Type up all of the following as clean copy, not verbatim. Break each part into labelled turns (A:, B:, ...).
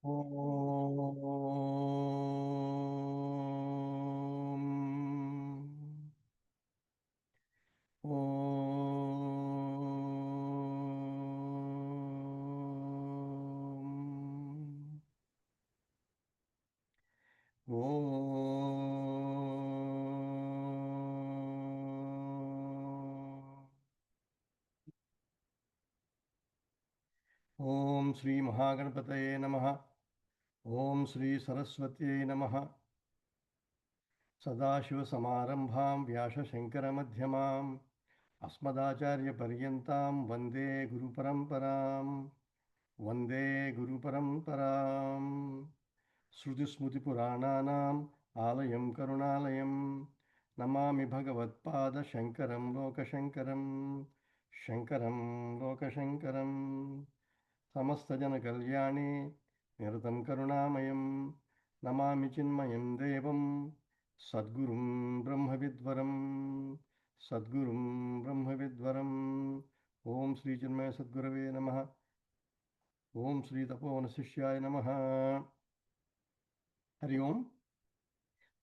A: Om. Om. Om Sri Mahaganapataye Namaha. Om Sri Saraswatye Namaha. Sadashivasamarambham Vyasa-Shankara-Madhyamam Asmadacharya-Paryantam Vande Guru-Paramparam Vande Guru-Paramparam Shruti-Smriti-Purananam Alayam Karunalayam Namami Bhagavad-Pada Shankaram Loka-Shankaram Shankaram Loka-Shankaram Samasta-Jana Kalyani Niratam Karunamayam Namami Chinmayam Devam Sadgurum Brahmavidvaram Sadgurum Brahmavidvaram Om Sri Chinmaya Sadgurave Namaha Om Sri Tapovanasishyaya Namaha Hari Om.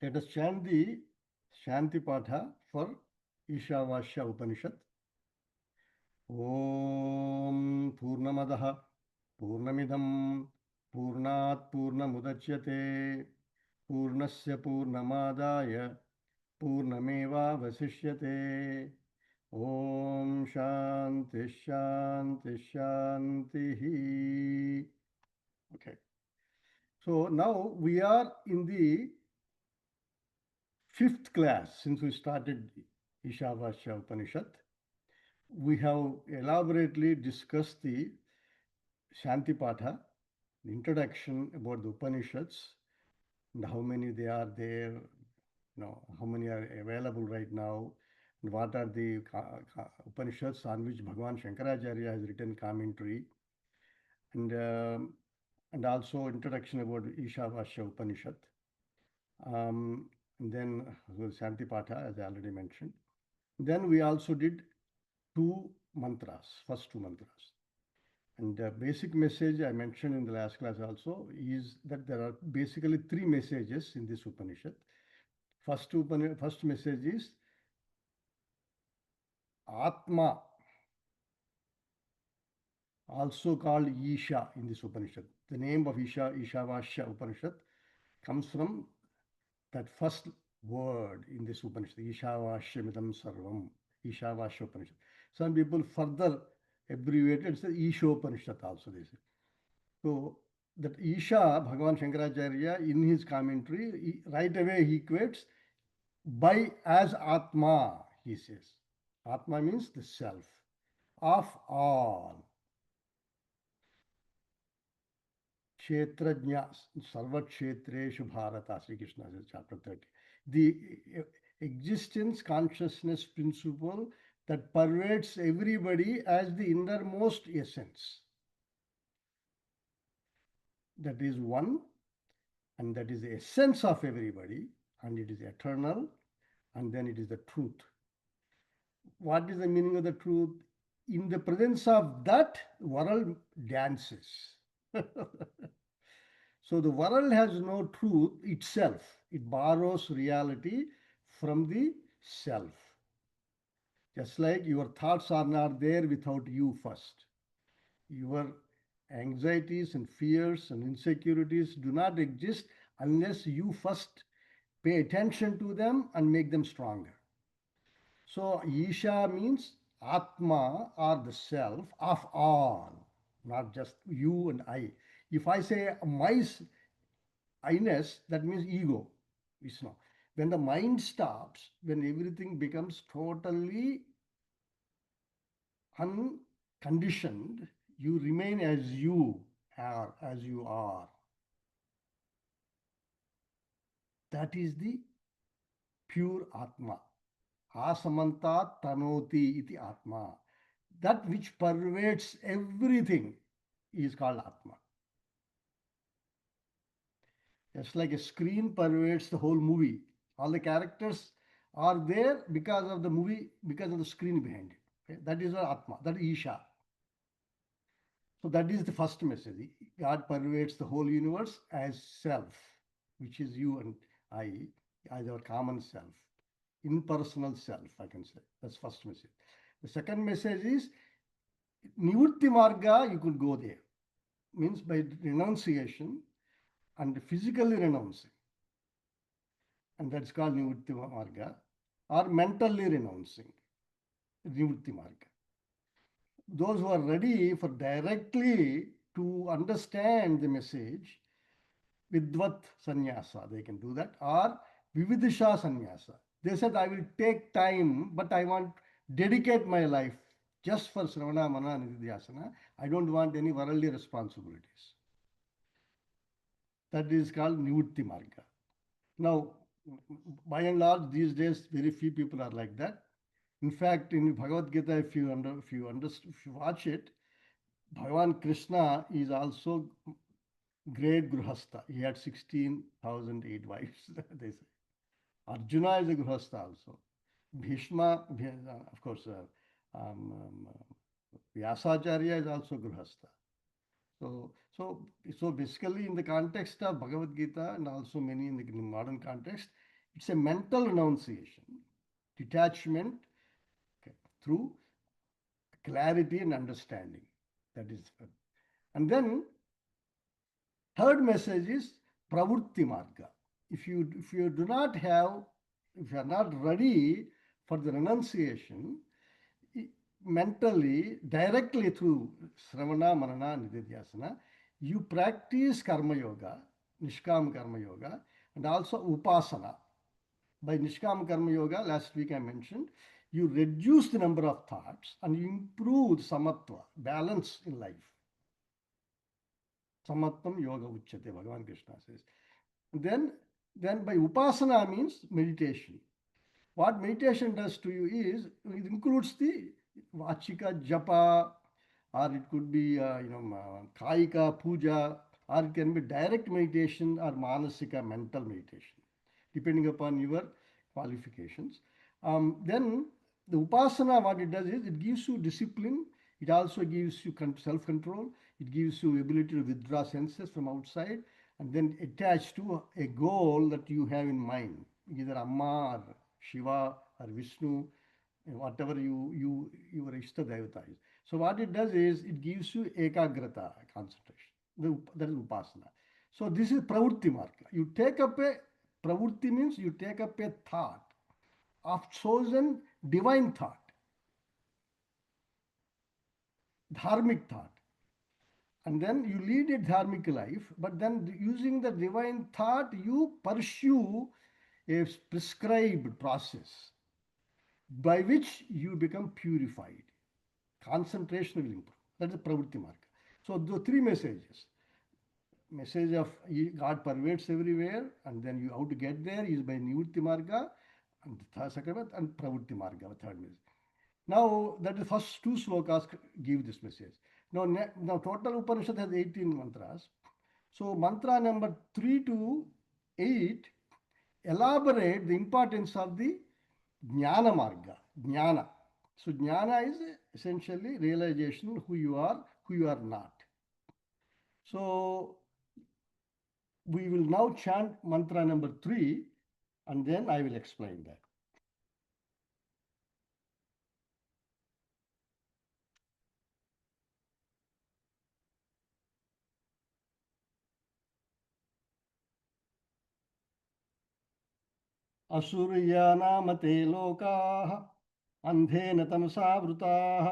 A: Let us chant the Shanti Patha for Ishavasya Upanishad. Om Purnamadaha Purnamidam Purnat Purnamudachyate Purnasya Purnamadaya Purnameva Vasishyate Om Shanti Shanti Shanti. Okay. So now we are in the fifth class since we started Ishavasya Upanishad. We have elaborately discussed the Shanti Patha, the introduction about the Upanishads, and how many they are there, how many are available right now, and what are the Upanishads on which Bhagavan Shankaracharya has written commentary, and also introduction about Ishavasya Upanishad. And then Shanti Patha, as I already mentioned. Then we also did two mantras, first two mantras. And the basic message I mentioned in the last class also is that there are basically three messages in this Upanishad. First message is Atma, also called Isha in this Upanishad. The name of Ishavasya Upanishad, comes from that first word in this Upanishad, Ishavashyamidam Sarvam, Ishavasya Upanishad. Some people further abbreviated and say Ishopanishad also, they say. So that Isha, Bhagavan Shankaracharya, in his commentary, right away he equates by as Atma, he says. Atma means the self of all. Kshetrajna Sarva Kshetreshu Bharata, Sri Krishna says, chapter 30. The existence consciousness principle that pervades everybody as the innermost essence. That is one, and that is the essence of everybody, and it is eternal, and then it is the truth. What is the meaning of the truth? In the presence of that, world dances. So the world has no truth itself. It borrows reality from the self. Just like your thoughts are not there without you first. Your anxieties and fears and insecurities do not exist unless you first pay attention to them and make them stronger. So Isha means Atma, or the self of all, not just you and I. If I say my I-ness, that means ego. Vishnu. When the mind stops, when everything becomes totally unconditioned, you remain as you are, as you are. That is the pure Atma. Asamantat tanoti iti Atma. That which pervades everything is called Atma. Just like a screen pervades the whole movie. All the characters are there because of the movie, because of the screen behind it. Okay? That is our Atma, that is Isha. So that is the first message. God pervades the whole universe as self, which is you and I, as our common self, impersonal self, I can say. That's first message. The second message is Nivritti Marga, you could go there. Means by renunciation and physically renouncing. And that's called Nivritti Marga. Or mentally renouncing. Nivritti Marga. Those who are ready for directly to understand the message, Vidvat Sannyasa, they can do that, or Vividisha Sannyasa. They said, I will take time, but I want dedicate my life just for Sravana, Mana, Nididhyasana. I don't want any worldly responsibilities. That is called Nivritti Marga. Now, by and large, these days, very few people are like that. In fact, in Bhagavad Gita, if you watch it, Bhagavan Krishna is also great Grihastha. He had 16,008 wives, they say. Arjuna is a Grihastha also. Bhishma, of course, Vyasacharya is also Grihastha. So basically, in the context of Bhagavad Gita and also many in the modern context, it's a mental renunciation, detachment, okay, through clarity and understanding. That is, and then third message is pravrutti marga. If you do not have, if you are not ready for the renunciation, mentally, directly through Sravana, Manana, Nididhyasana, you practice Karma Yoga, Nishkam Karma Yoga, and also Upasana. By Nishkam Karma Yoga, last week I mentioned, you reduce the number of thoughts and you improve samatva, balance in life. Samatvam Yoga Uchyate, Bhagavan Krishna says. Then by Upasana means meditation. What meditation does to you is, it includes the Vachika Japa, or it could be, Kaika Puja, or it can be direct meditation or Manasika mental meditation, depending upon your qualifications. Then the Upasana, what it does is, it gives you discipline, it also gives you self-control, it gives you ability to withdraw senses from outside, and then attach to a goal that you have in mind, either Amma or Shiva or Vishnu, whatever your Ishta Devata is. So what it does is, it gives you ekagrata, concentration. That is Upasana. So this is pravrutti marga. You take up a, pravrutti means you take up a thought of chosen divine thought, dharmic thought. And then you lead a dharmic life, but then using the divine thought, you pursue a prescribed process by which you become purified. Concentration will improve. That is pravrutti marga. So the three messages. Message of God pervades everywhere, and then you how to get there is by Nivritti Marga, and the second and Pravrutti Marga, the third message. Now, that the first two slokas give this message. Now total Upanishad has 18 mantras. So mantra number 3 to 8 elaborate the importance of the Jnana Marga, Jnana. So Jnana is essentially realization who you are not. So we will now chant mantra number 3, and then I will explain that. असुर्यानामते लोकाः अन्धेन तमसा वृताः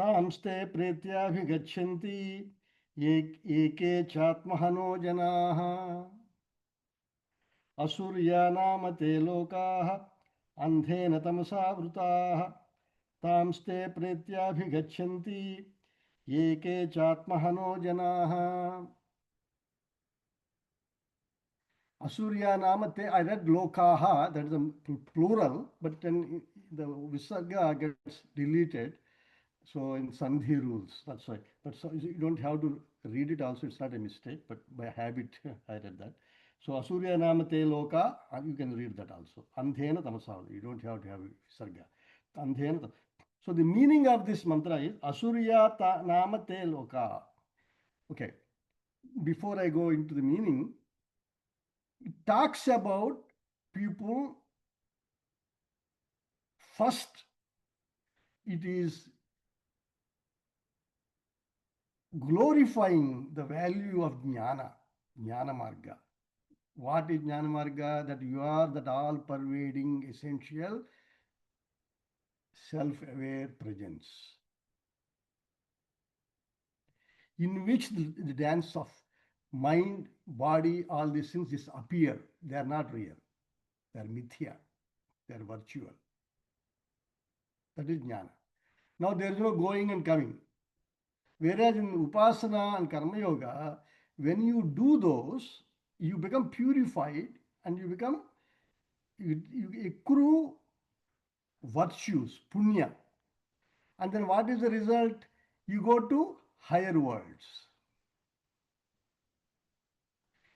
A: तांस्ते प्रेत्याभिगच्छन्ति एके चात्महनो जनाः असुर्यानामते लोकाः अन्धेन तमसा वृताः तांस्ते प्रेत्याभिगच्छन्ति एके चात्महनो जनाः. Asurya namate, I read lokaha, that is a plural, but then the visarga gets deleted. So in Sandhi rules, that's why. But so you don't have to read it also, it's not a mistake, but by habit I read that. So Asurya namate loka, you can read that also. Andhena tamasa, you don't have to have visarga. Andhena. So the meaning of this mantra is Asurya Nama Te Loka. Okay, before I go into the meaning, it talks about people. First, it is glorifying the value of Jnana, Jnana Marga. What is Jnana Marga? That you are that all pervading, essential, self aware presence, in which the dance of mind, body, all these things disappear. They are not real, they are mithya, they are virtual. That is Jnana. Now there is no going and coming. Whereas in Upasana and Karma Yoga, when you do those, you become purified and you accrue virtues, punya. And then what is the result? You go to higher worlds.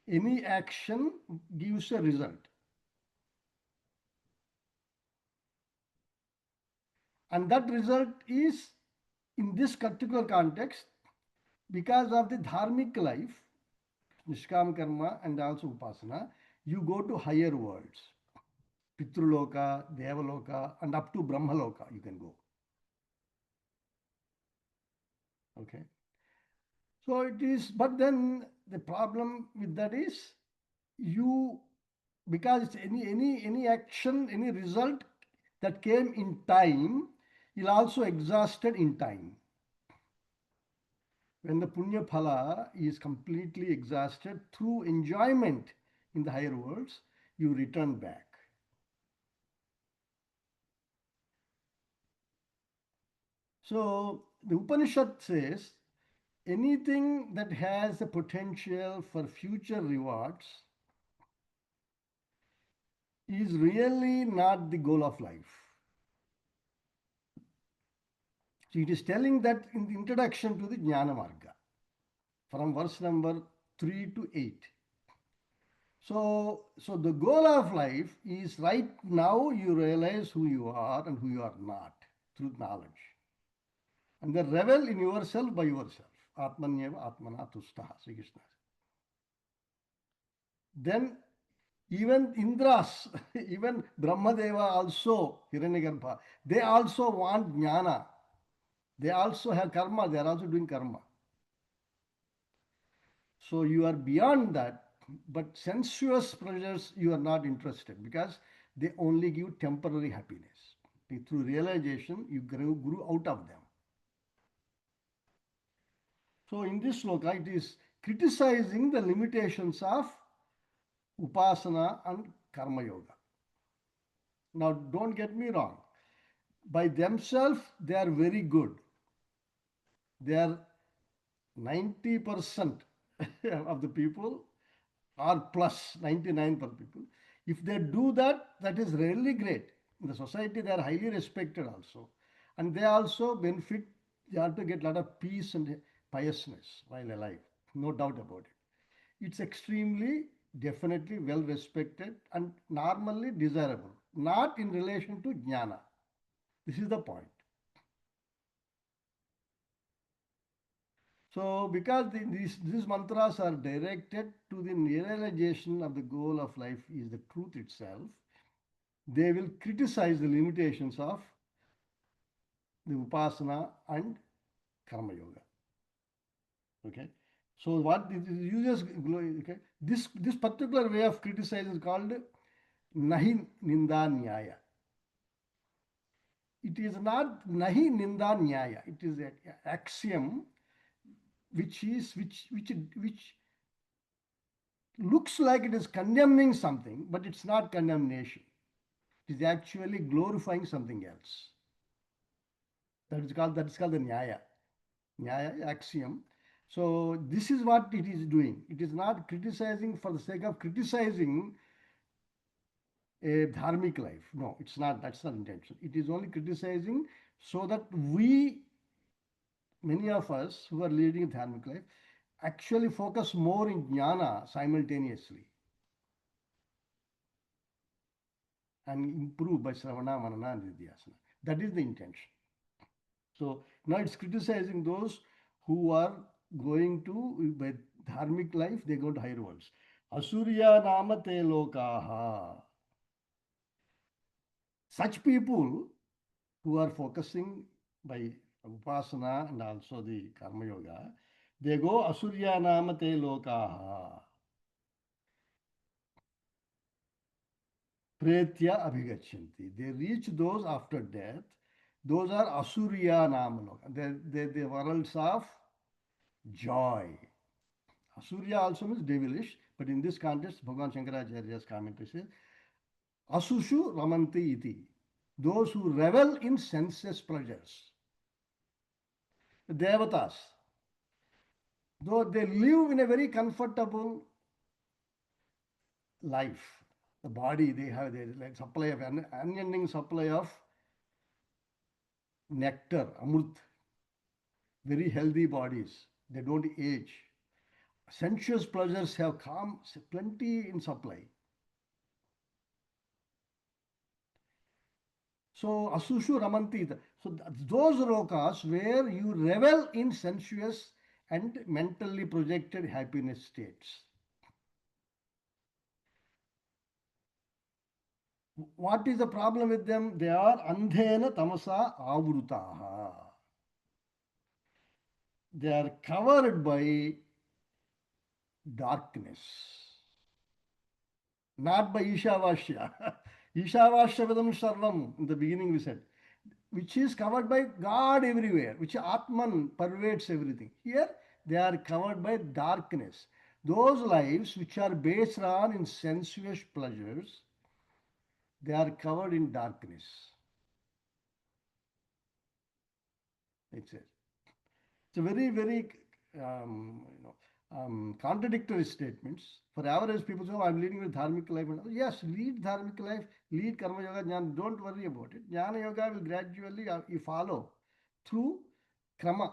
A: Any action gives a result. And that result is, in this particular context, because of the dharmic life, Nishkam Karma and also Upasana, you go to higher worlds. Pitruloka, Devaloka, and up to Brahmaloka you can go. Okay. So it is, but then the problem with that is you, because it's any action, any result that came in time is also exhausted in time. When the punya phala is completely exhausted through enjoyment in the higher worlds, you return back. So the Upanishad says anything that has the potential for future rewards is really not the goal of life. So it is telling that in the introduction to the Jnana Marga, from verse number 3 to 8. So the goal of life is right now you realize who you are and who you are not through knowledge. And then revel in yourself by yourself. Atmanyeva Atmana Tustaha, Sri Krishna. Then even Indras, even Brahmadeva also, Hiranyagarbha, they also want jnana. They also have karma, they are also doing karma. So you are beyond that, but sensuous pleasures you are not interested because they only give temporary happiness. Through realization, you grew out of them. So in this sloka, it is criticizing the limitations of Upasana and Karma Yoga. Now, don't get me wrong. By themselves, they are very good. They are 90% of the people, or plus 99% people. If they do that, that is really great. In the society, they are highly respected also. And they also benefit, they have to get a lot of peace and piousness while alive. No doubt about it. It's extremely, definitely well respected and normally desirable, not in relation to jnana. This is the point. So, because these mantras are directed to the realization of the goal of life is the truth itself, they will criticize the limitations of the upasana and karma yoga. Okay. So, what it uses, okay, this particular way of criticizing is called nahi ninda nyaya. It is not nahi ninda nyaya. It is an axiom which looks like it is condemning something, but it's not condemnation. It is actually glorifying something else. That is called the nyaya. Nyaya axiom. So this is what it is doing. It is not criticizing for the sake of criticizing a dharmic life. No, it's not. That's not intention. It is only criticizing so that we, many of us who are leading a dharmic life, actually focus more in jnana simultaneously and improve by Sravana, Manana, and Nidhyasana. That is the intention. So now it's criticizing those who are going to, by dharmic life, they go to higher worlds. Asurya nama te lokaha. Such people who are focusing by upasana and also the karma yoga, they go asurya nama te lokaha. Pretya abhigachanti. They reach those after death. Those are asurya nama loka. They're the worlds of joy. Asurya also means devilish, but in this context, Bhagavan Shankaracharya's commentary says, Asushu ramanti iti. Those who revel in senses pleasures. The devatas, though they live in a very comfortable life, the body, they have the like supply of unending supply of nectar, amrit, very healthy bodies. They don't age. Sensuous pleasures have come plenty in supply. So asushu ramanti. So those lokas where you revel in sensuous and mentally projected happiness states. What is the problem with them? They are andhena tamasa avrutaha. They are covered by darkness. Not by Ishavasya. Ishavasya Vedam Sarvam, in the beginning we said, which is covered by God everywhere, which Atman pervades everything. Here they are covered by darkness. Those lives which are based on in sensuous pleasures, they are covered in darkness. It's a very, very contradictory statements. For average people say, oh, I'm leading a dharmic life. Yes, lead dharmic life, lead karma yoga, jnana, don't worry about it. Jnana yoga will gradually, you follow through krama,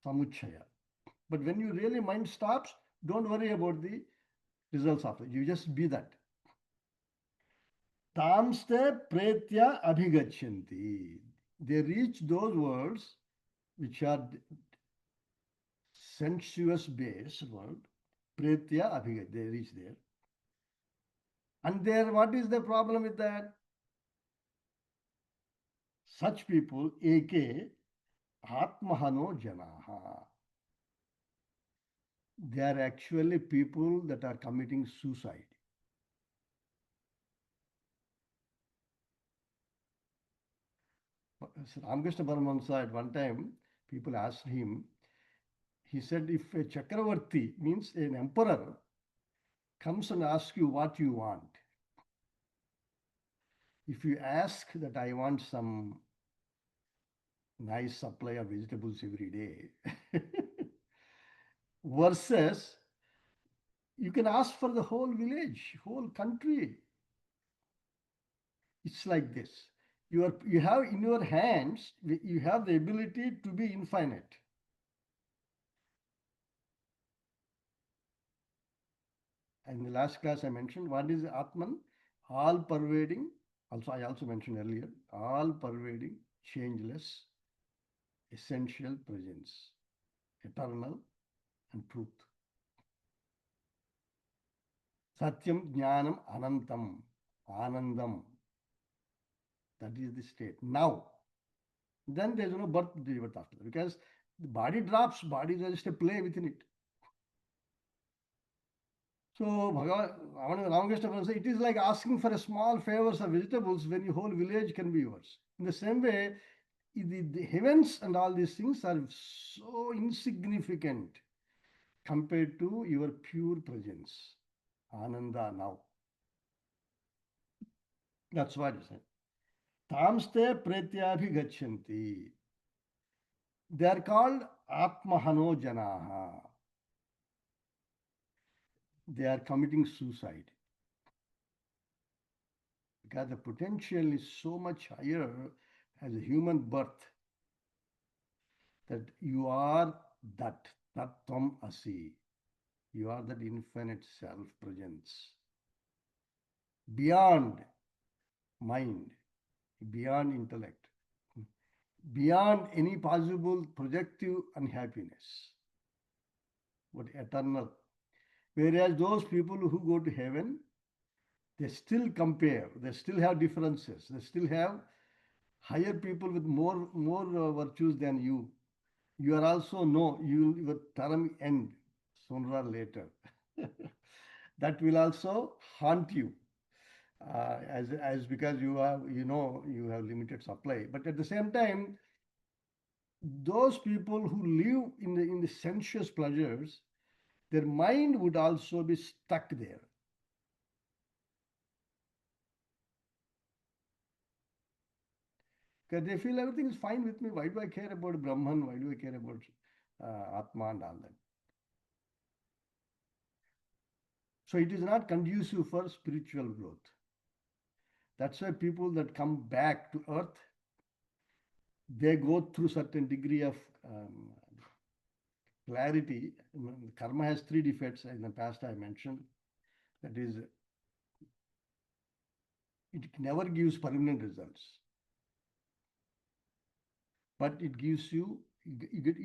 A: samuchaya. But when you really mind stops, don't worry about the results of it. You just be that. Tamste pretya abhigachanti. They reach those worlds which are sensuous based world. Pretya abhigachanti. They reach there. And there, what is the problem with that? Such people, eke atmahano janaha. They are actually people that are committing suicide. Ramakrishna Paramahamsa at one time, people asked him, he said, if a Chakravarti means an emperor comes and asks you what you want, if you ask that I want some nice supply of vegetables every day, versus you can ask for the whole village, whole country. It's like this. You have in your hands, you have the ability to be infinite. And in the last class I mentioned, what is Atman? All pervading, also I also mentioned earlier, all pervading, changeless, essential presence, eternal and truth. Satyam, Jnanam, Anantam, Anandam. That is the state. Now, then there is no birth, rebirth after that. Because the body drops, body is just a play within it. So Ramakrishna says, it is like asking for a small favors of vegetables when your whole village can be yours. In the same way, the heavens and all these things are so insignificant compared to your pure presence. Ananda now. That's what he said. Tamste pretyabhi gachanti. They are called Atmahano Janaha. They are committing suicide. Because the potential is so much higher as a human birth that you are that Tattvam Asi. You are that infinite self presence. Beyond mind, beyond intellect. beyond any possible projective unhappiness, but eternal. Whereas those people who go to heaven, they still compare, they still have differences, they still have higher people with more virtues than you. You are also no, your term end sooner or later. That will also haunt you, as because you have limited supply. But at the same time, those people who live in the sensuous pleasures, their mind would also be stuck there. Because they feel everything is fine with me. Why do I care about Brahman? Why do I care about Atma and all that? So it is not conducive for spiritual growth. That's why people that come back to earth, they go through certain degree of clarity. Karma has three defects in the past I mentioned. That is, it never gives permanent results, but it gives you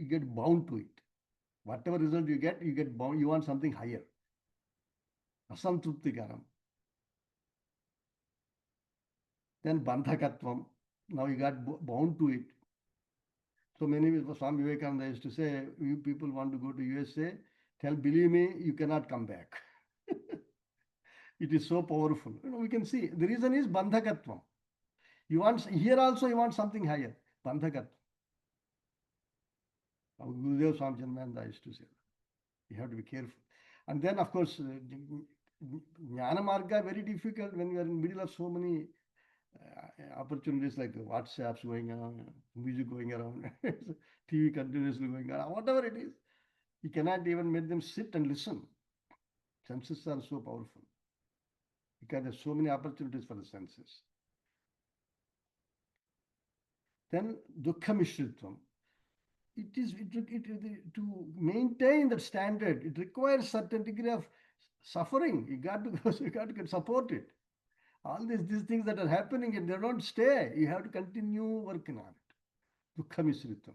A: get bound to it. Whatever result you get bound. You want something higher. Asamtruptikaram. Then bandhakatvam. Now you got bound to it. So many people, Swami Vivekananda used to say, you people want to go to USA, believe me, you cannot come back. It is so powerful. We can see. The reason is bandhakatvam. Here also you want something higher. Bandhakatvam. Gurudev Swami Chinmaya used to say that. You have to be careful. And then, of course, Jnana Marga, very difficult when you are in the middle of so many opportunities like WhatsApps going on, music going around, TV continuously going on, whatever it is. You cannot even make them sit and listen. Senses are so powerful because there's so many opportunities for the senses. Then dukkha mishritvam. To maintain that standard, it requires certain degree of suffering. You got to support it. All these things that are happening and they don't stay. You have to continue working on it. Dukkha mishritvam.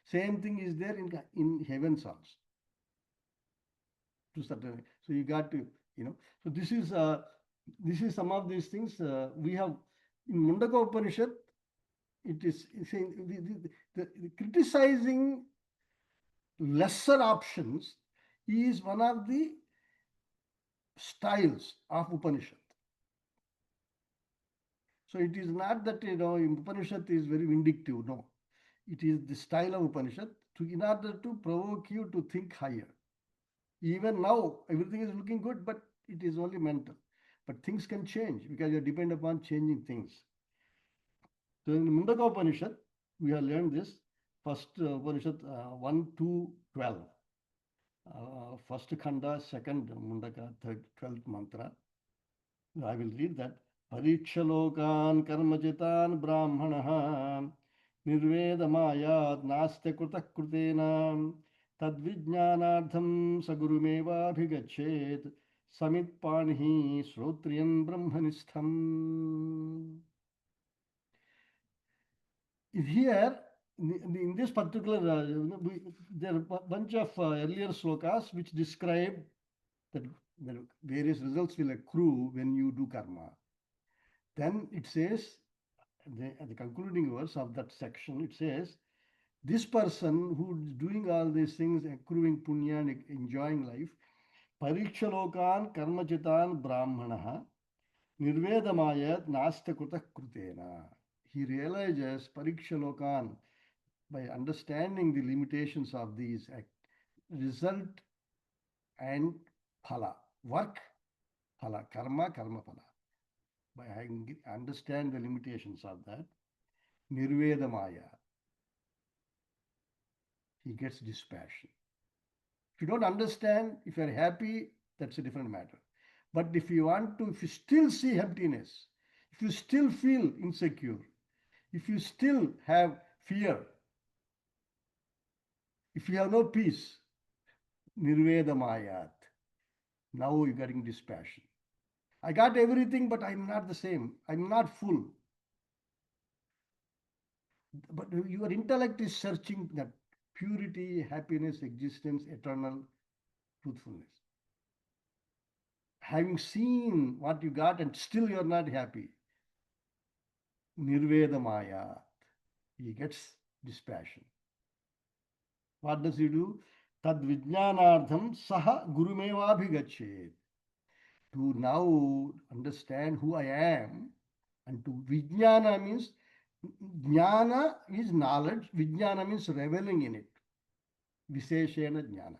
A: Same thing is there in heavens also. To certain, so you got to, So this is some of these things we have in Mundaka Upanishad. It is saying the criticizing lesser options is one of the styles of Upanishad. So it is not that Upanishad is very vindictive. No, it is the style of Upanishad in order to provoke you to think higher. Even now, everything is looking good, but it is only mental. But things can change because you depend upon changing things. So in Mundaka Upanishad, we have learned this. First Upanishad 1 to 12. First Khanda, second Mundaka, 12th mantra. I will read that. Parikshalokan karmajitan brahmanaha nirvedamayad naste krutah krutena tadvijnanardham sagurumeva bhigachet samitpanihi srotriyan brahmanishtham. Here, in this particular, there are a bunch of earlier slokas which describe that the various results will accrue when you do karma. Then it says, the concluding verse of that section, it says, this person who is doing all these things, accruing punya and enjoying life, parikshalokan karmachitan brahmanaha nirvedamayat nasta krutah krutena. He realizes parikshalokan by understanding the limitations of these result and phala, work, phala, karma phala. By understand the limitations of that, nirvedamaya, he gets dispassion. If you don't understand, if you are happy, that's a different matter. But if you still see emptiness, if you still feel insecure, if you still have fear, if you have no peace, nirvedamayat, now you're getting dispassion. I got everything, but I'm not the same. I'm not full. But your intellect is searching that purity, happiness, existence, eternal truthfulness. Having seen what you got and still you're not happy, nirvedamaya, he gets dispassion. What does he do? Tad vijnanardham saha gurumevabhigachet. To now understand who I am, and to vijnana means, jnana is knowledge, vijnana means reveling in it. Visheshena jnana.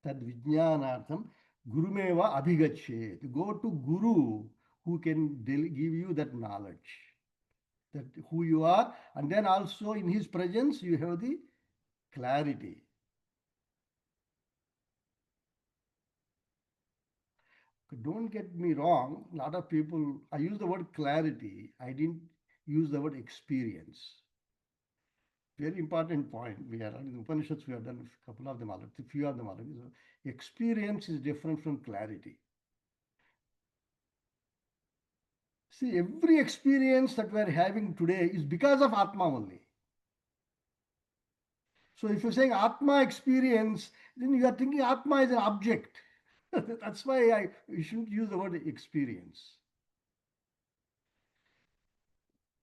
A: Tad vijnanartham gurumeva abhigachet. Go to guru who can give you that knowledge, that who you are, and then also in his presence you have the clarity. Don't get me wrong, a lot of people, I use the word clarity, I didn't use the word experience. Very important point. We are in the Upanishads, we have done a couple of them already, a few of them already. So experience is different from clarity. See, every experience that we are having today is because of Atma only. So if you're saying Atma experience, then you are thinking Atma is an object. That's why you shouldn't use the word experience.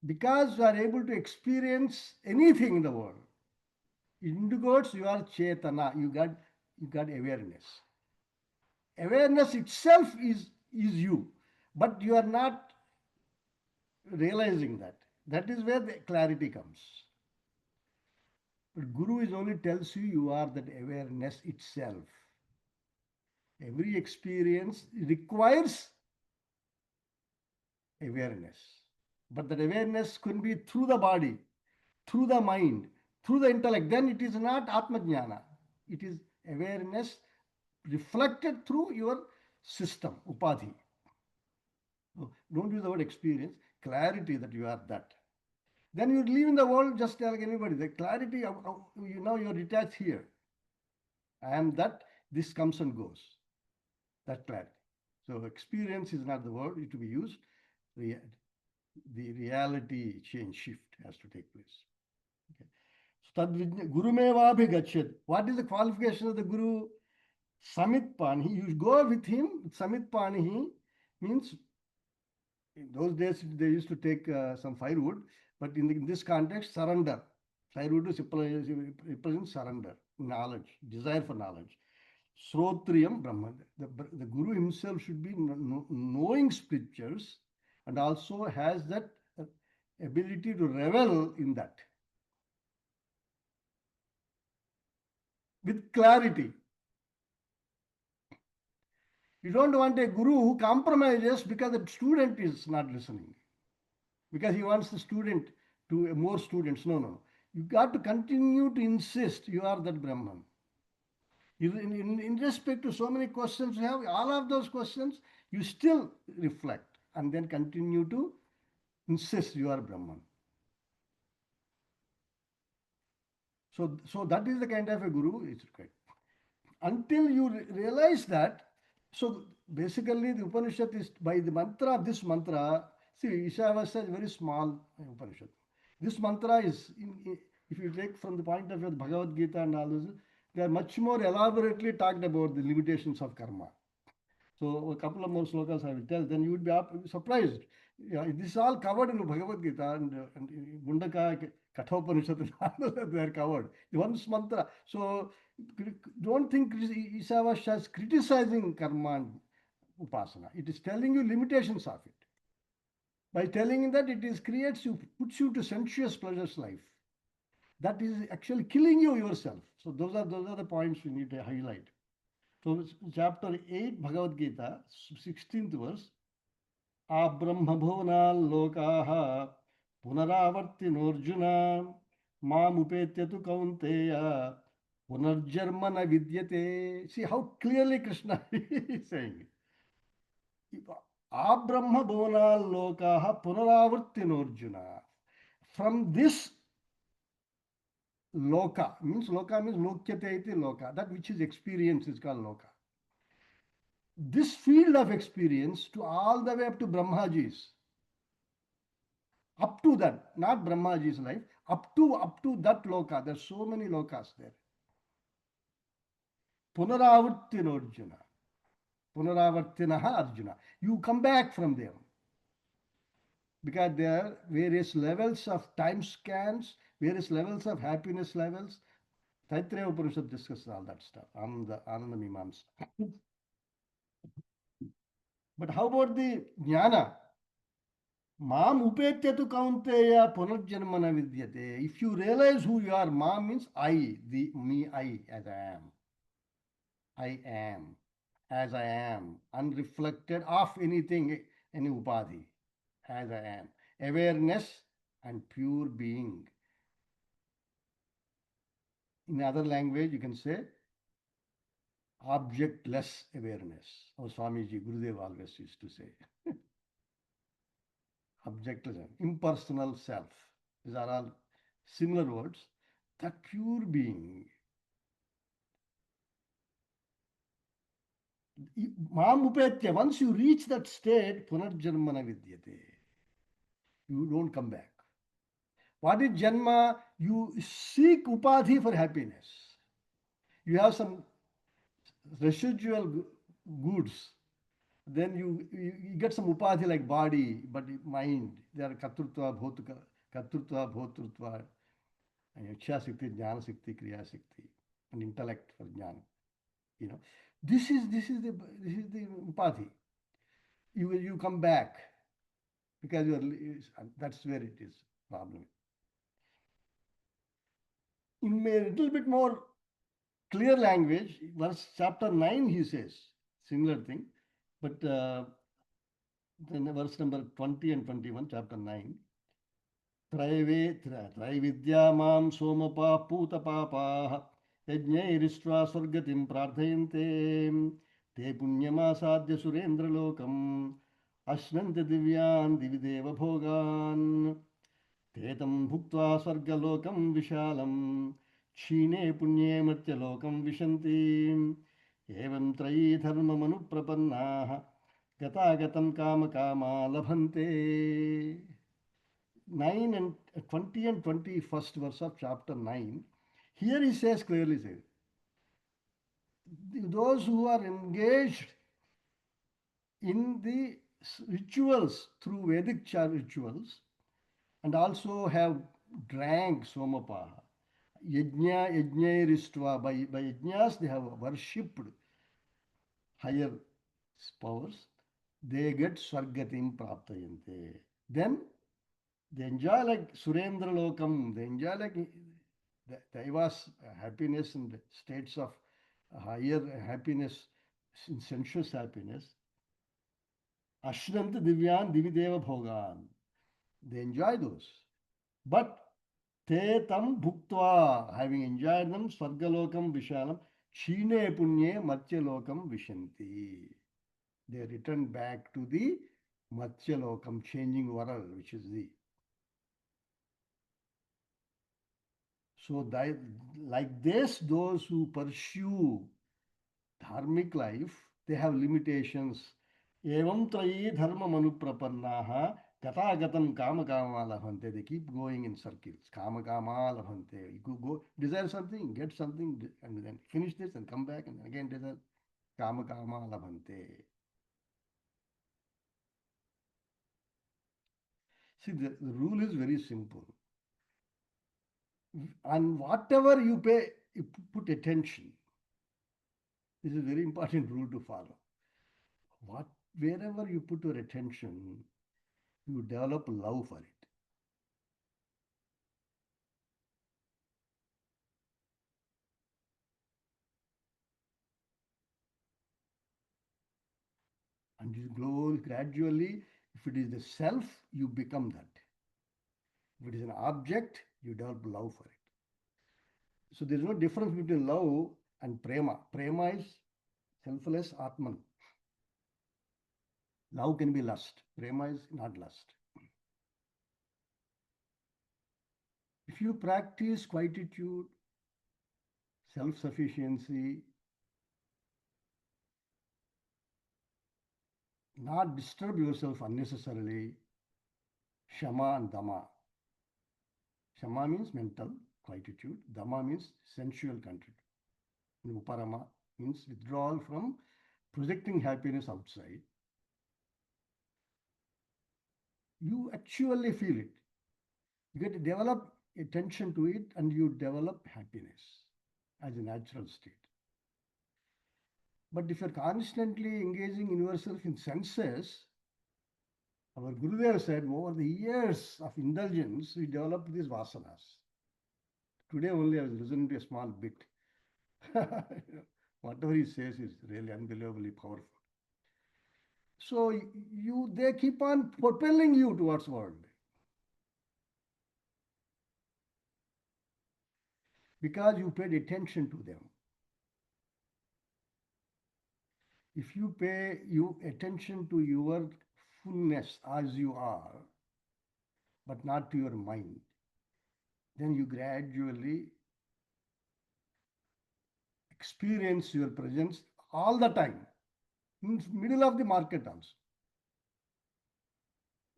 A: Because you are able to experience anything in the world. Indicates you are Chetana, you got awareness. Awareness itself is you, but you are not realizing that. That is where the clarity comes. But Guru is only tells you you are that awareness itself. Every experience requires awareness. But that awareness can be through the body, through the mind, through the intellect. Then it is not Atma Jnana. It is awareness reflected through your system, upadhi. So don't use the word experience, clarity that you are that. Then you live in the world just like anybody. The clarity of you know you're detached here. I am that, this comes and goes. That clarity. So experience is not the word to be used. The reality change shift has to take place. Okay. So Gurumevabhi gachet. What is the qualification of the Guru? Samit Panihi. You go with him. Samit Panihi means in those days they used to take some firewood, but in this context, surrender. Firewood represents surrender, knowledge, desire for knowledge. Srotriyam Brahman. The Guru himself should be knowing scriptures and also has that ability to revel in that with clarity. You don't want a guru who compromises because the student is not listening, because he wants the student to more students. No. You got to continue to insist you are that Brahman. In respect to so many questions you have, all of those questions, you still reflect and then continue to insist you are Brahman. So that is the kind of a guru is required. Until you realize that, so basically the Upanishad is by the mantra of this mantra. See, Ishavasya is very small Upanishad. This mantra is, if you take from the point of view of Bhagavad Gita and all this, they are much more elaborately talked about the limitations of karma. So a couple of more slokas I will tell, then you would be surprised. Yeah, this is all covered in Bhagavad Gita and Gundaka, Kathopanishad, they are covered. One mantra. So don't think Ishavasya is criticizing karma and upasana. It is telling you limitations of it. By telling that it is creates you, puts you to sensuous pleasures life. That is actually killing you yourself. So those are the points we need to highlight. So chapter 8 Bhagavad Gita, 16th verse. Abrahmabhuvanalokaha punaravartinorjuna mamupetyatu kaunteya punarjarmana vidyate. See how clearly Krishna is saying it. Abrahmabhuvanalokaha punaravartinorjuna. From this loka means lokyate iti loka. That which is experience is called loka. This field of experience to all the way up to Brahmajis. Up to that, not Brahmaji's life, up to that loka. There's so many lokas there. Punaravartino Arjuna. Punaravartinaha Arjuna. You come back from them because there are various levels of time scans, various levels of happiness levels. Taittiriya Upanishad discusses all that stuff. Ananda Mimamsa. But how about the jnana? Mam upetya tu kaunteya punarjanmana vidyate. If you realize who you are, mam means I, the me, I as I am. I am, as I am, unreflected of anything, any upadhi, as I am. Awareness and pure being. In other language, you can say objectless awareness. Our Swamiji, Gurudev always used to say. Objectless, impersonal self. These are all similar words. That pure being. Mam once you reach that state, punarjanmana vidyate. You don't come back. What is Janma? You seek upadhi for happiness. You have some residual goods. Then you get some upadhi like body, but mind. They are katrutva, bhotrutva, ichha shakti, jnana shakti, kriya shakti, and intellect for jnana. You know, this is the upadhi. You come back because that's where it is problem. In a little bit more clear language, verse chapter 9 he says similar thing, but then verse number 20 and 21, chapter 9. त्रैविद्या मां सोमपा पूतपापाः यज्ञैरिष्ट्वा स्वर्गतिं प्रार्थयन्ते ते पुण्यमासाद्य सुरेन्द्रलोकम् अश्नन्ति दिव्यान् दिवि देवभोगान् ते तं भुक्त्वा स्वर्गलोकं विशालं क्षीणे पुण्ये मर्त्यलोकं विशन्ति एवं त्रयी धर्ममनुप्रपन्नाः गतागतं कामकामा लभन्ते. 9 and 20 and 21st verse of chapter 9. Here he says clearly, those who are engaged in the rituals through Vedic rituals and also have drank somapaha, yajnairishtva, by yajnas they have worshipped higher powers, they get swargatim praptayante. Then they enjoy like Surendra Lokam, they enjoy like the Daiva's happiness and states of higher happiness, sensuous happiness. Ashnanta Divyan Divideva Bhogan. They enjoy those. But Te Tam Bhuktva, having enjoyed them, Swargalokam Vishalam, Chine Punye Mathyalokam Vishanti. They return back to the Mathyalokam, changing world, which is the. So, like this, those who pursue dharmic life, they have limitations. Evam trayi dharma manuprapannaha gatagatam kama kama labhante. They keep going in circles. Kama kama labhante. You go desire something, get something, and then finish this and come back and again desire. Kama kama labhante. See, the rule is very simple. And whatever you pay, you put attention. This is a very important rule to follow. Wherever you put your attention, you develop love for it. And you grow gradually. If it is the self, you become that. If it is an object, you develop love for it. So there is no difference between love and prema. Prema is selfless Atman. Love can be lust. Prema is not lust. If you practice quietude, self-sufficiency, not disturb yourself unnecessarily, Shama and Dama. Shama means mental quietude. Dama means sensual control. Uparama means withdrawal from projecting happiness outside. You actually feel it. You get to develop attention to it and you develop happiness as a natural state. But if you're constantly engaging in yourself in senses, our Gurudev said over the years of indulgence, we developed these vasanas. Today only I was listening to a small bit. Whatever he says is really unbelievably powerful. So they keep on propelling you towards world. Because you paid attention to them. If you pay attention to your fullness as you are, but not to your mind, then you gradually experience your presence all the time, in the middle of the market also.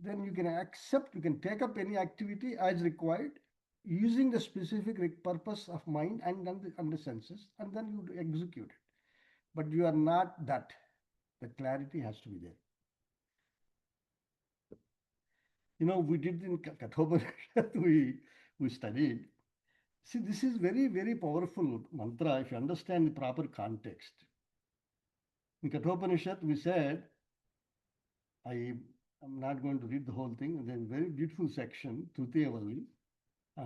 A: Then you can accept, you can take up any activity as required, using the specific purpose of mind and the senses, and then you execute it. But you are not that. The clarity has to be there. We did in Kathopanishad, we studied. See, this is very, very powerful mantra if you understand the proper context. In Kathopanishad, we said, I am not going to read the whole thing. There's a very beautiful section, Tritiyavalli.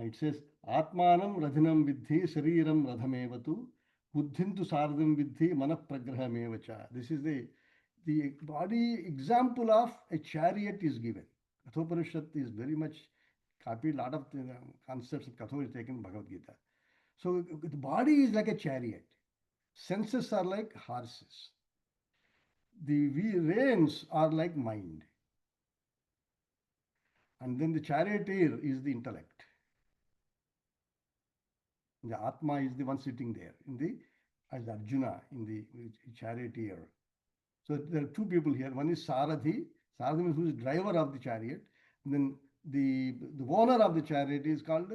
A: It says, Atmanam radhinam vidhi sariram radhamevatu buddhintu sardam vidhi manapragrahamevacha. This is the body example of a chariot is given. Kathopanishad is very much copied. A lot of the concepts of Katho is taken in Bhagavad Gita. So the body is like a chariot. Senses are like horses. The reins are like mind. And then the charioteer is the intellect. The Atma is the one sitting there as Arjuna in the charioteer. So there are two people here. One is Sarathi. Sarathi means who is driver of the chariot. And then the owner of the chariot is called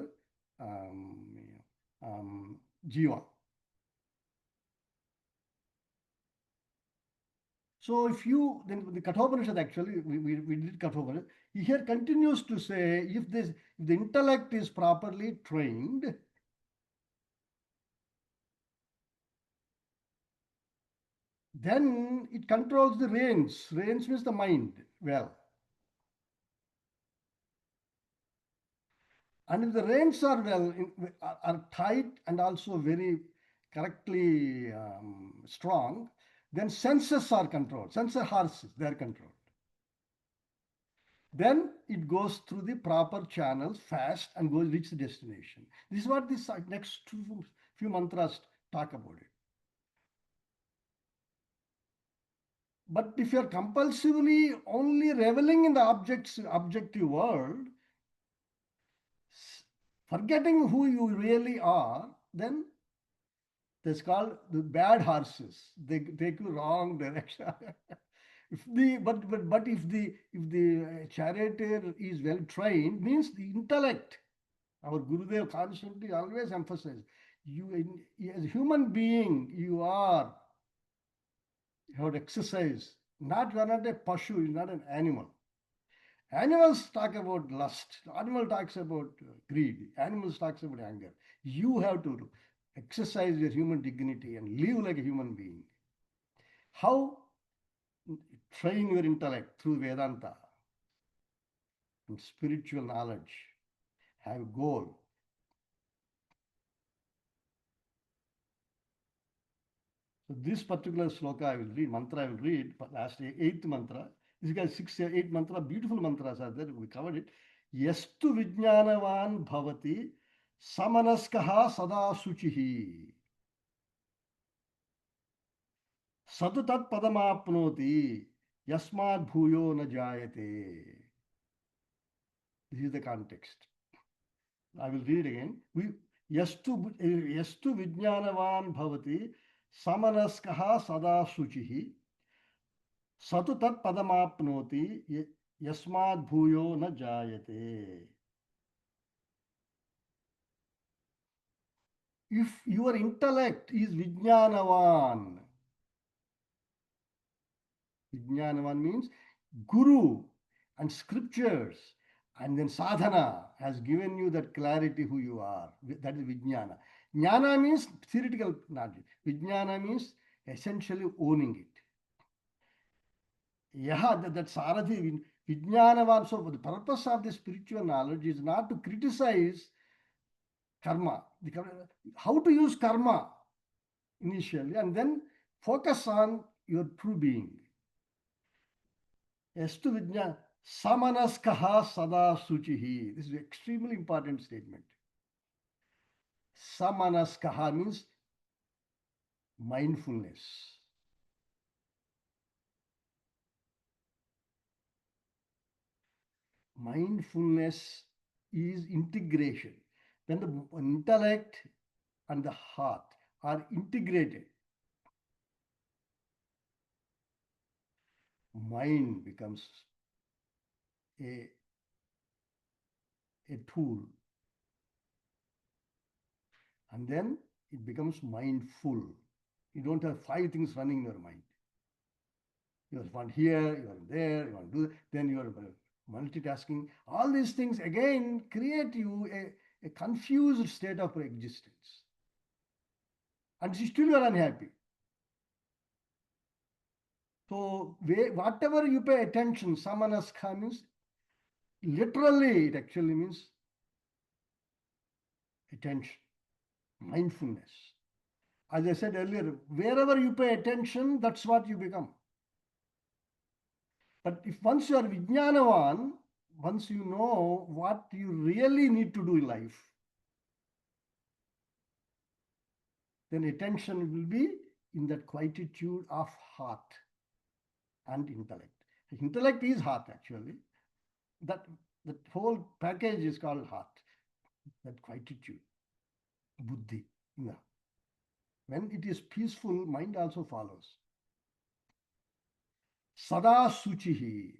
A: Jiva. So then the Kathopanishad actually, we did Kathopanishad. He here continues to say, if the intellect is properly trained, then it controls the reins. Reins means the mind well. And if the reins are are tight and also very correctly strong, then senses are controlled. Senses horses, they are controlled. Then it goes through the proper channels fast and reach the destination. This is what this next few mantras talk about it. But if you are compulsively only reveling in the objective world, forgetting who you really are, then that's called the bad horses. They take you wrong direction. But if the charioteer is well trained, means the intellect. Our Gurudev constantly always emphasizes, you as a human being, you have to exercise. You are not a pashu, you are not an animal. Animals talk about lust. Animal talks about greed. Animals talks about anger. You have to exercise your human dignity and live like a human being. How? Train your intellect through Vedanta and spiritual knowledge. Have a goal. So this particular sloka I will read, mantra I will read, last 8th mantra. This guy 6, 8 mantra, beautiful mantras are there. We covered it. Yastu vijnanavan bhavati samanaskaha sada suchihi. Satu tat padamapnoti yasmad bhuyo na jayate. This is the context. I will read it again. Yastu vijnanavan bhavati samanaskaha sada suchihi. Satu tat padamapnoti Yasmad bhuyo na jayate. If your intellect is Vijnanavan, Vijnanavan means Guru and scriptures and then sadhana has given you that clarity who you are. That is Vijnana. Jnana means theoretical knowledge. Vijnana means essentially owning it. Yeah, that Sarathi, Vijnanavan. So the purpose of the spiritual knowledge is not to criticize karma, how to use karma initially, and then focus on your true being. Estu Vijnana, Samanaskaha Sada Suchihi. This is an extremely important statement. Samanaskaha means mindfulness. Mindfulness is integration. When the intellect and the heart are integrated, mind becomes a, a tool, and then it becomes mindful. You don't have five things running in your mind. You want here, you want there, you want to do that, then you are multitasking. All these things again create you a confused state of existence. And still you are unhappy. So whatever you pay attention, samanaskha means, literally it actually means attention, mindfulness. As I said earlier, wherever you pay attention, that's what you become. But if once you are Vijnanavan, once you know what you really need to do in life, then attention will be in that quietude of heart and intellect. Intellect is heart actually. That whole package is called heart. That quietude, buddhi. When it is peaceful, mind also follows. Sada suchihi,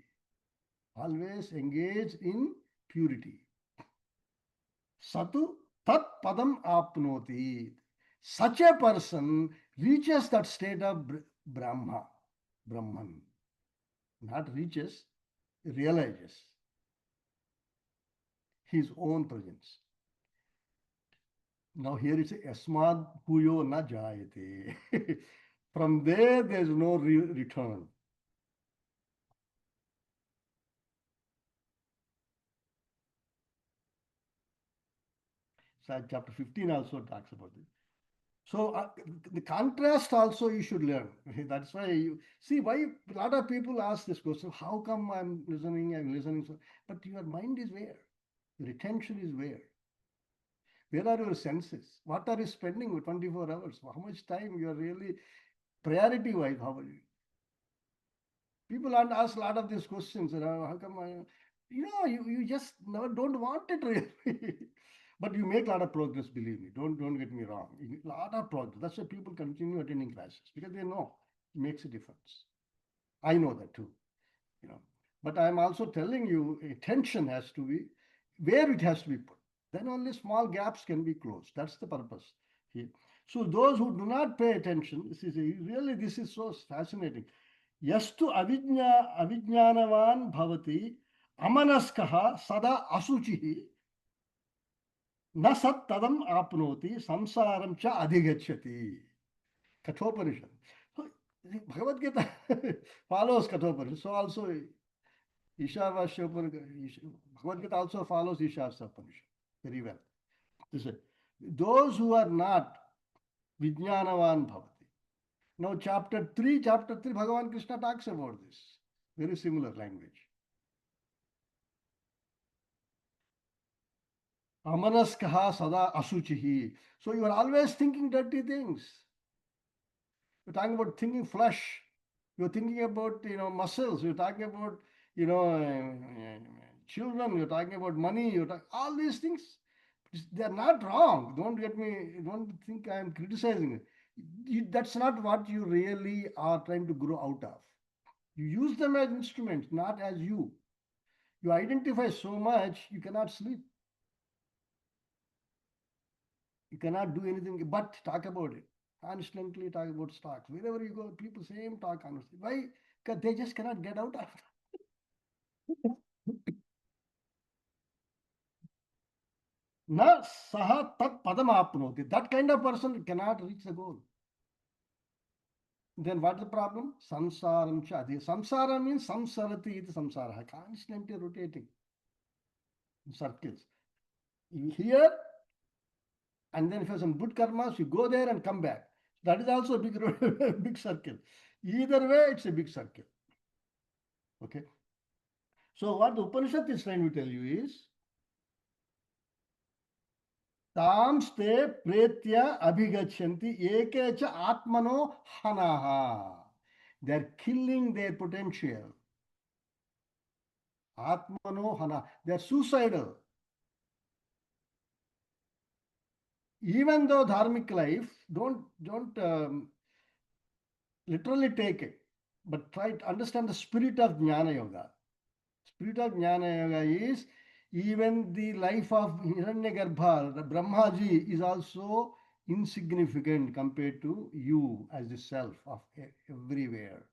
A: always engage in purity. Satu tat padam apnoti. Such a person reaches that state of Brahman. Not reaches, realizes his own presence. Now here it's Yasmad Bhuyo na jayate. From there is no return. So chapter 15 also talks about this. So the contrast also you should learn. That's why you see why a lot of people ask this question: how come I'm listening? So, but your mind is where? Your attention is where? Where are your senses? What are you spending with 24 hours? How much time you are really priority-wise? How are you? People ask a lot of these questions. How come you just never don't want it really. But you make a lot of progress, believe me. Don't get me wrong. A lot of progress. That's why people continue attending classes because they know it makes a difference. I know that too. But I'm also telling you, attention has to be where it has to be put. Then only small gaps can be closed. That's the purpose here. So those who do not pay attention, this is so fascinating. Yastu avijnanavan bhavati amanaskaha sada asuchihi na sat tadam apnoti samsaram cha adhigachyati. Kathopanishad. So, Bhagavad Gita follows Kathopanishad. So also Ishavasya Upanishad. Bhagavad Gita also follows Ishavasya Upanishad very well. Those who are not Vijnanavan bhavati. Now chapter 3, Bhagavan Krishna talks about this. Very similar language. Amanaskaha sada asuchihi. So you are always thinking dirty things. You're talking about thinking flesh. You're thinking about muscles. You're talking about children. You're talking about money. All these things. They are not wrong. Don't think I am criticizing it. That's not what you really are trying to grow out of. You use them as instruments, not as you. You identify so much, you cannot sleep. You cannot do anything but talk about it. Constantly talk about stocks. Wherever you go, people same talk constantly. Why? Because they just cannot get out of it. Na saha tat padam apnoti. That kind of person cannot reach the goal. Then what's the problem? Samsaram chadi. Samsara means samsarati iti samsara. Constantly rotating in circles. You here, and then if you have some good karmas, you go there and come back. That is also a big, big circle. Either way, it's a big circle. Okay. So what the Upanishad is trying to tell you is, ताम स्ते प्रेत्य अभिगच्छन्ति एके च आत्मनो हनाः. They are killing their potential. Atmano hana. They are suicidal. Even though dharmic life, don't literally take it, but try to understand the spirit of Jnana Yoga. Spirit of Jnana Yoga is even the life of Hiranyagarbha, the Brahmaji, is also insignificant compared to you as the self of everywhere.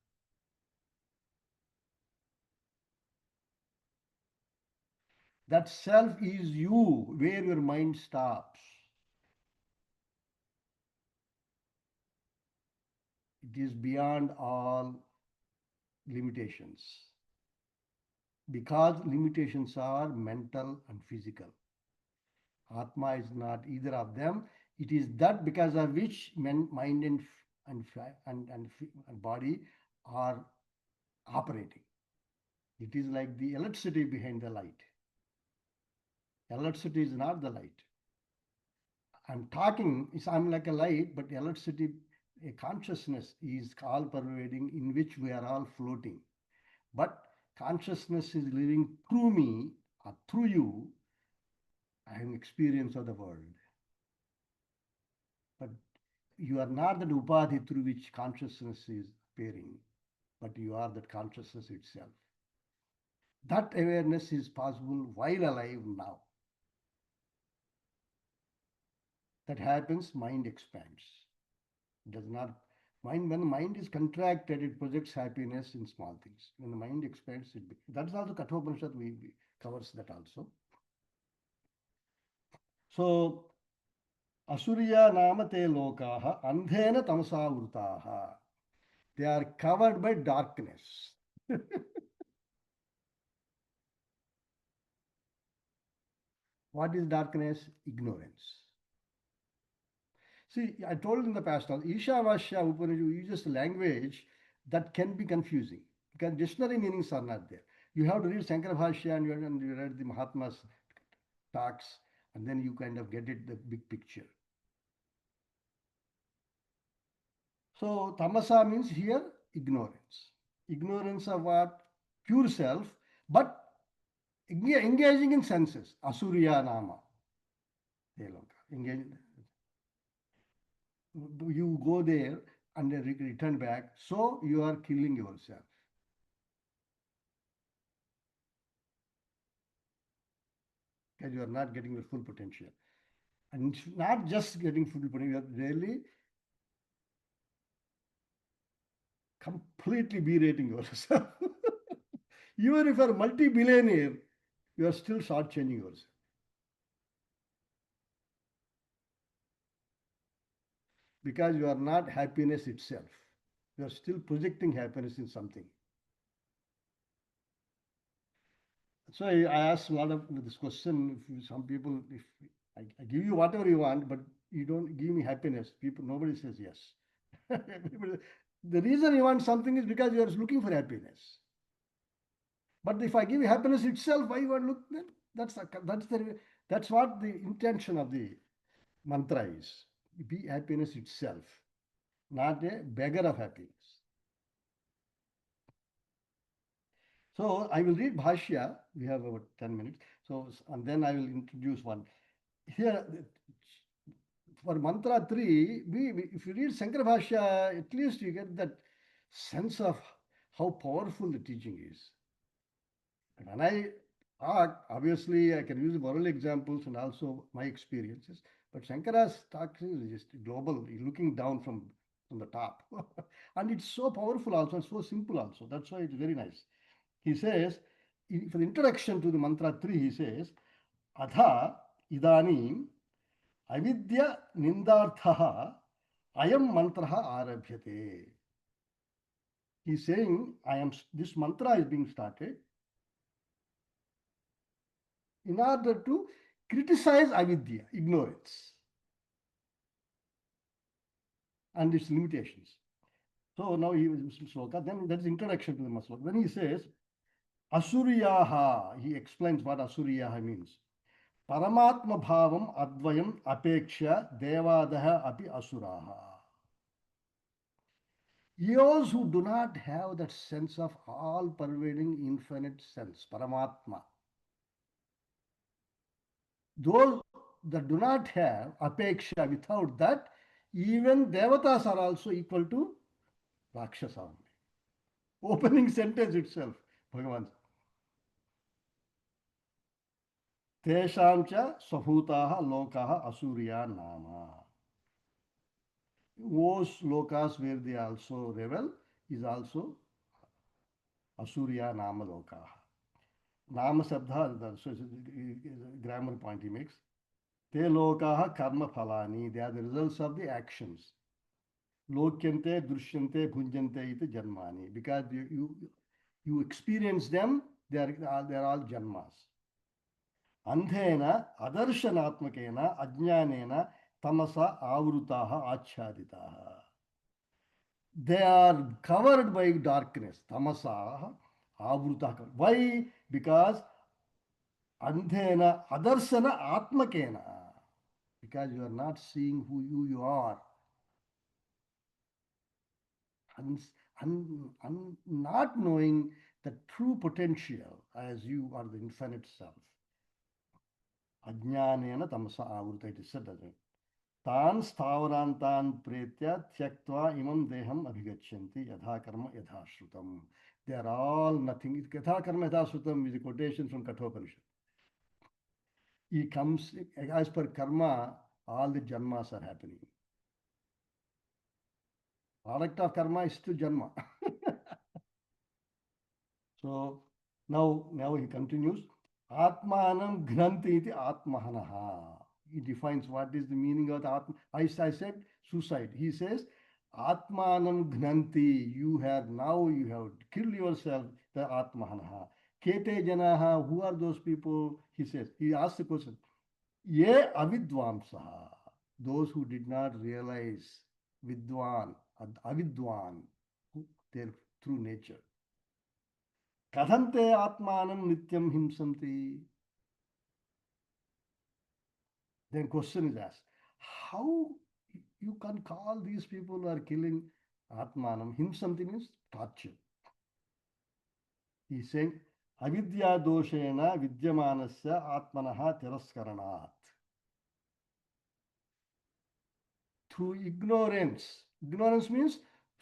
A: That self is you, where your mind stops. It is beyond all limitations. Because limitations are mental and physical. Atma is not either of them. It is that because of which mind and body are operating. It is like the electricity behind the light. Electricity is not the light. I'm talking, I'm like a light, but electricity, a consciousness is all pervading in which we are all floating. But consciousness is living through me or through you. I have experience of the world. But you are not that upadhi through which consciousness is appearing, but you are that consciousness itself. That awareness is possible while alive now. That happens, mind expands. It does not mind. When the mind is contracted, it projects happiness in small things. When the mind expands, that's also Kathopanishad we covers that also. So Asuriya namate lokaha andhena tamasa vrutaha. They are covered by darkness. What is darkness? Ignorance. See, I told in the past, Ishavasya Upanishad uses language that can be confusing because dictionary meanings are not there. You have to read Shankara Bhashya and you read the Mahatma's talks, and then you kind of get it, the big picture. So, tamasa means here ignorance. Ignorance of what? Pure self, but engaging in senses. Asuriya nama. Engage. You go there and then return back, so you are killing yourself. Because you are not getting your full potential. And not just getting full potential, you are really completely berating yourself. Even if you are multi-billionaire, you are still shortchanging yourself. Because you are not happiness itself. You are still projecting happiness in something. So I asked a lot of this question. If some people, if I give you whatever you want, but you don't give me happiness, people, nobody says yes. The reason you want something is because you are looking for happiness. But if I give you happiness itself, why you are looking? Then that's what the intention of the mantra is. Be happiness itself, not a beggar of happiness. So I will read Bhashya. We have about 10 minutes. So and then I will introduce one. Here for mantra 3, if you read Shankara Bhashya, at least you get that sense of how powerful the teaching is. And when I Obviously, I can use world examples and also my experiences. But Shankara's talk is just global, looking down from the top. And it's so powerful also, and so simple also. That's why it's very nice. He says, for the introduction to the mantra 3, he says, Adha idanim avidya nindarthaha ayam mantraha arabhyate. He's saying, this mantra is being started in order to criticize avidya, ignorance, and its limitations. So now he was sloka, then that's the introduction to the sloka. Then he says, Asuriyaha, he explains what Asuriyaha means. Paramatma bhavam advayam apeksha devadaha api asuraha. Those who do not have that sense of all pervading infinite sense, Paramatma, those that do not have apeksha, without that, even devatas are also equal to rakshasa only. Opening sentence itself, Bhagavan. Tesham cha svabhutaha lokaha asuriya nama. Those lokas where they also revel is also asuriya nama lokaha. Nama sabdha, so grammar point he makes. Te lokaha karma phalani. They are the results of the actions. Lokyante, drishyante, bhunjante iti janmani. Because you experience them, they are all janmas. Andhena adarshanaatmakena ajnanena tamasa avrutaha achaditaha. They are covered by darkness. Tamasa avrutaha. Why? Because andhena adarsana atmakena. Because you are not seeing who you are. And not knowing the true potential as you are the infinite self. Ajnanena tamasa avruta, it is said that. Tan stavarantan pretya tyaktva imam deham abhigachanti yadha karma yadha shrutam. They are all nothing. Yadha karma yadha shrutam is a quotation from Kathopanishad. He comes, as per karma, all the janmas are happening. Product of karma is still janma. So now he continues. Atmanam gnanti iti atmahanaha. He defines what is the meaning of the atma. I said suicide. He says atmanam gnanti. You have killed yourself. The atmahanaha. Kete janaha. Who are those people? He says. He asks the question. Ye avidvamsaha. Those who did not realize vidwan, avidwan, their true nature. Kadhante atmanam nityam himsanti. Then question is asked, how you can call these people who are killing atmanam? Himsanti means torture. He is saying, avidya doshena vidyamanasya atmanaha tiraskaranaat. Through ignorance. Ignorance means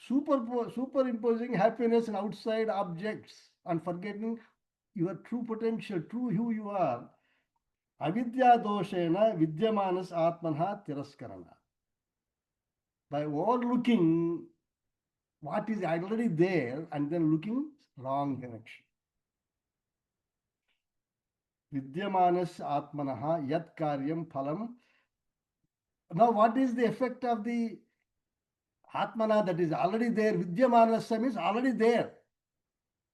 A: superimposing happiness in outside objects and forgetting your true potential, true who you are. Avidya doshena vidyamanas atmanha tiraskarana. By overlooking what is already there and then looking wrong direction. Vidyamanas atmanaha yat karyam phalam. Now what is the effect of the atmana that is already there? Vidyamanasya means already there.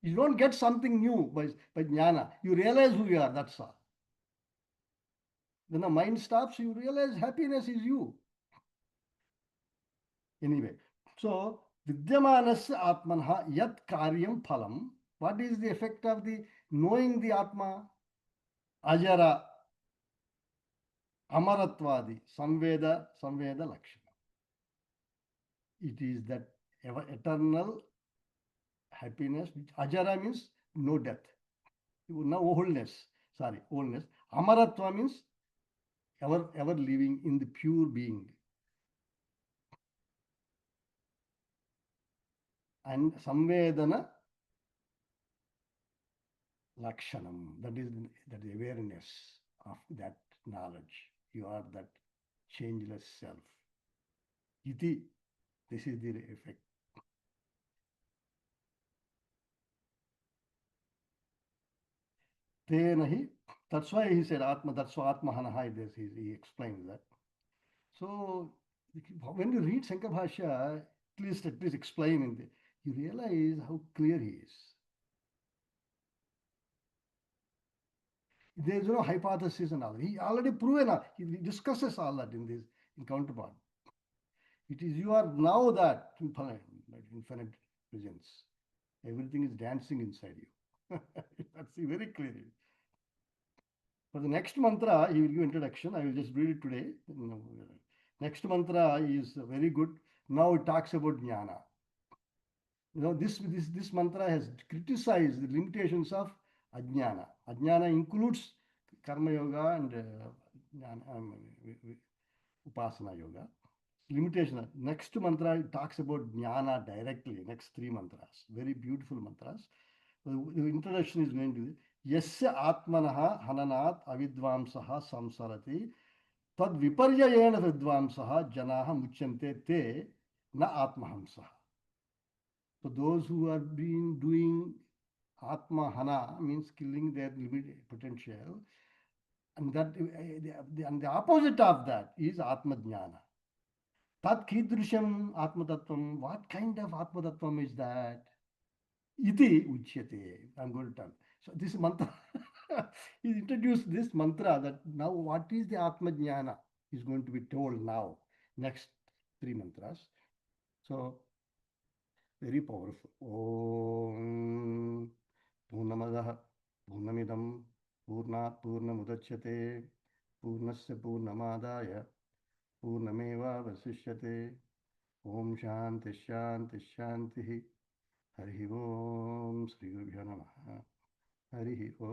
A: You don't get something new by jnana. You realize who you are, that's all. When the mind stops, you realize happiness is you. Anyway, so vidyamanasya atmanha yat karyam phalam. What is the effect of the knowing the atma? Ajara, amaratvadi, samveda lakshana. It is that eternal happiness. Ajara means no death. No oldness. Oldness. Amaratva means ever living in the pure being. And samvedana Lakshanam. That is awareness of that knowledge. You are that changeless self. Iti. This is the effect. Tenahi. That's why he said Atma. That's why Atma Hanaha is. He explains that. So when you read Shankar Bhashya, at least explain in the, you realize how clear he is. There is no hypothesis and all. He already proven. He discusses all that in this in counterpart. It is you are now that infinite presence. Everything is dancing inside you. That's very clear. For the next mantra, he will give introduction. I will just read it today. Next mantra is very good. Now it talks about jnana. This mantra has criticized the limitations of ajnana. Ajnana includes karma yoga and upasana yoga. Limitation. Next mantra talks about jnana directly. Next three mantras, very beautiful mantras. The introduction is going to be Yasya Atmanaha Hananat Avidvamsaha Samsarati Tad Viparyayena Vidvamsaha Janaha Muchante Te Na Atmahamsaha. So those who are been doing Atma Hana means killing their limited potential, and the opposite of that is Atma Jnana. Tat Kidrisham Atma Tattvam. What kind of Atma Tattvam is that? Iti Uchyate. I'm going to tell. So this mantra, he introduced this mantra that now what is the Atma Jnana is going to be told now. Next three mantras. So very powerful. Om Purnamadaha Purnamidam Purnat Purnamudachyate Purnasya Purnamadaya Purnameva Vasishyate Om Shanti Shanti Shanti Hari Om Sri Gurubhyo Namaha Hari Om